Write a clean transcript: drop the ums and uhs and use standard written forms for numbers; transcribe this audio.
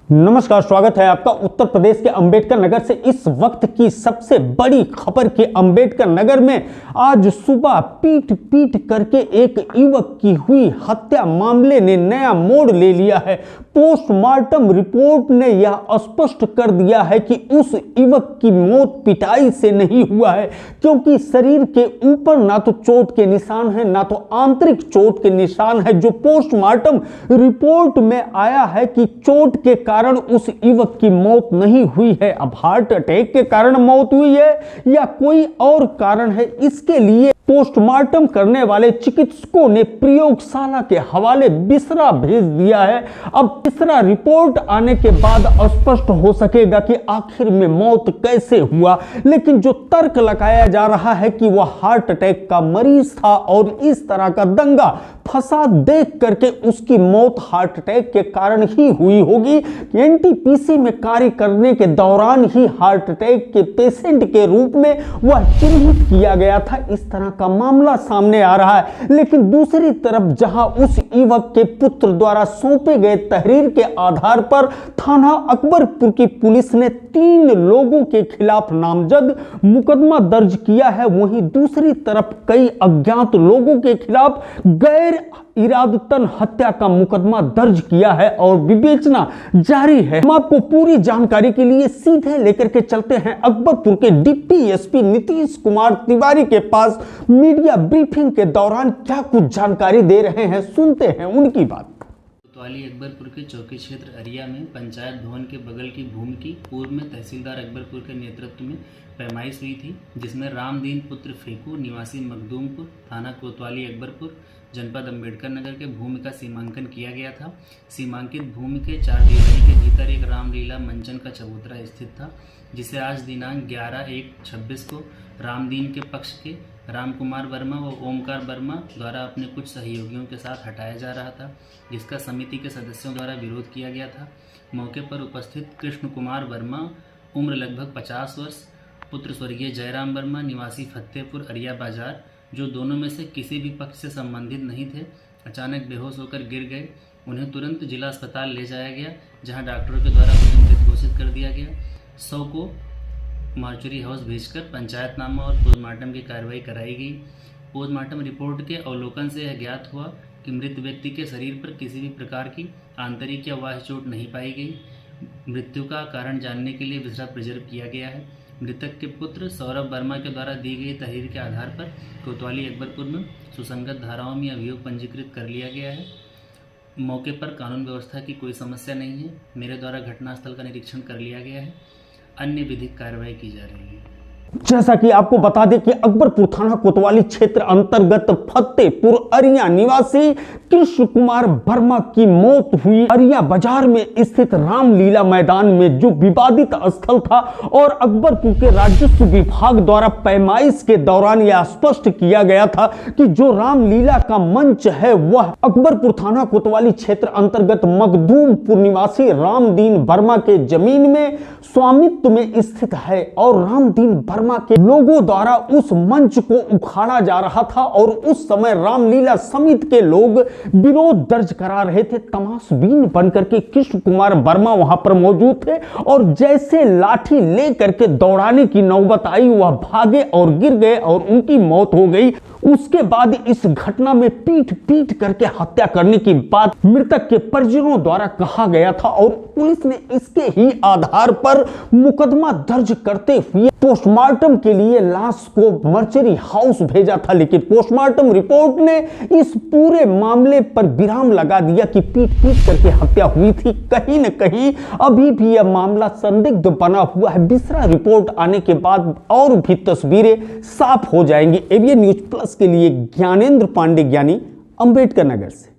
नमस्कार, स्वागत है आपका उत्तर प्रदेश के अंबेडकर नगर से इस वक्त की सबसे बड़ी खबर की। अंबेडकर नगर में आज सुबह पीट पीट करके एक युवक की हुई हत्या मामले ने नया मोड़ ले लिया है। पोस्टमार्टम रिपोर्ट ने यह स्पष्ट कर दिया है कि उस युवक की मौत पिटाई से नहीं हुआ है, क्योंकि शरीर के ऊपर ना तो चोट के निशान है ना तो आंतरिक चोट के निशान है। जो पोस्टमार्टम रिपोर्ट में आया है कि चोट के कारण उस युवक की मौत नहीं हुई है। अब हार्ट अटैक के कारण मौत हुई है या कोई और कारण है, इसके लिए पोस्टमार्टम करने वाले चिकित्सकों ने प्रयोगशाला के हवाले बिसरा भेज दिया है। अब बिसरा रिपोर्ट आने के बाद स्पष्ट हो सकेगा कि आखिर में मौत कैसे हुआ। लेकिन जो तर्क लगाया जा रहा है कि वह हार्ट अटैक का मरीज था और इस तरह का दंगा फसाद देख करके उसकी मौत हार्ट अटैक के कारण ही हुई होगी। एनटीपीसी में कार्य करने के दौरान ही हार्ट अटैक के पेशेंट के रूप में वह चिन्हित किया गया था, इस तरह का मामला सामने आ रहा है। लेकिन दूसरी तरफ जहां उस युवक के पुत्र द्वारा सौंपे गए तहरीर के आधार पर थाना अकबरपुर की पुलिस ने 3 लोगों के खिलाफ नामजद मुकदमा दर्ज किया है, वहीं दूसरी तरफ कई अज्ञात लोगों के खिलाफ गैर इरादतन हत्या का मुकदमा दर्ज किया है और विवेचना जारी है। हम आपको पूरी जानकारी के लिए सीधे लेकर के चलते हैं अकबरपुर के डिप्टी एसपी नीतीश कुमार तिवारी के पास। मीडिया ब्रीफिंग के दौरान क्या कुछ जानकारी दे रहे हैं, सुनते हैं उनकी बात। कोतवाली अकबरपुर के चौकी क्षेत्र अरिया में पंचायत भवन के बगल की भूमि की पूर्व में तहसीलदार अकबरपुर के नेतृत्व में पैमाइश हुई थी, जिसमें रामदीन पुत्र फेकू निवासी मखदूमपुर थाना कोतवाली अकबरपुर जनपद अंबेडकर नगर के भूमि का सीमांकन किया गया था। सीमांकित भूमि के 4 दीवारी के भीतर एक रामलीला मंचन का चबूतरा स्थित था, जिसे आज दिनांक 11/1/26 को रामदीन के पक्ष के राम कुमार वर्मा व ओमकार वर्मा द्वारा अपने कुछ सहयोगियों के साथ हटाया जा रहा था, जिसका समिति के सदस्यों द्वारा विरोध किया गया था। मौके पर उपस्थित कृष्ण कुमार वर्मा उम्र लगभग 50 वर्ष, पुत्र स्वर्गीय जयराम वर्मा निवासी फतेहपुर अरिया बाजार, जो दोनों में से किसी भी पक्ष से संबंधित नहीं थे, अचानक बेहोश होकर गिर गए। उन्हें तुरंत जिला अस्पताल ले जाया गया, जहां डॉक्टरों के द्वारा उन्हें मृत घोषित कर दिया गया। 100 को मार्चुरी हाउस भेजकर पंचायतनामा और पोस्टमार्टम की कार्रवाई कराई गई। पोस्टमार्टम रिपोर्ट के अवलोकन से यह ज्ञात हुआ कि मृत व्यक्ति के शरीर पर किसी भी प्रकार की आंतरिक या बाह्य चोट नहीं पाई गई। मृत्यु का कारण जानने के लिए विसरा प्रिजर्व किया गया है। मृतक के पुत्र सौरभ वर्मा के द्वारा दी गई तहरीर के आधार पर कोतवाली अकबरपुर में सुसंगत धाराओं में अभियोग पंजीकृत कर लिया गया है। मौके पर कानून व्यवस्था की कोई समस्या नहीं है। मेरे द्वारा घटनास्थल का निरीक्षण कर लिया गया है। अन्य विधिक कार्रवाई की जा रही है। जैसा कि आपको बता दें कि अकबरपुर थाना कोतवाली क्षेत्र अंतर्गत फतेहपुर अरिया निवासी कृष्ण कुमार वर्मा की मौत हुई अरिया बाजार में स्थित रामलीला मैदान में, जो विवादित स्थल था। और अकबरपुर के राजस्व विभाग द्वारा पैमाइश के दौरान यह स्पष्ट किया गया था कि जो रामलीला का मंच है वह अकबरपुर थाना कोतवाली क्षेत्र अंतर्गत मखदूमपुर निवासी रामदीन वर्मा के जमीन में स्वामित्व में स्थित है और रामदीन वर्मा के लोगों द्वारा उस मंच को उखाड़ा जा रहा था और उस समय रामलीला समिति के लोग विरोध दर्ज करा रहे थे। तमाशबीन बनकर के कृष्ण कुमार वर्मा वहां पर मौजूद थे और जैसे लाठी लेकर के दौड़ाने की नौबत आई, वह भागे और गिर गए और उनकी मौत हो गई। उसके बाद इस घटना में पीट पीट करके हत्या करने की बात मृतक के परिजनों द्वारा कहा गया था और पुलिस ने इसके ही आधार पर मुकदमा दर्ज करते हुए पोस्टमार्टम के लिए लाश को मार्चुरी हाउस भेजा था। लेकिन पोस्टमार्टम रिपोर्ट ने इस पूरे मामले पर विराम लगा दिया कि पीट पीट करके हत्या हुई थी। कहीं न कहीं अभी भी यह मामला संदिग्ध बना हुआ है। बिसरा रिपोर्ट आने के बाद और भी तस्वीरें साफ हो जाएंगी। एबीएन न्यूज प्लस के लिए ज्ञानेंद्र पांडे ज्ञानी, अंबेडकर नगर से।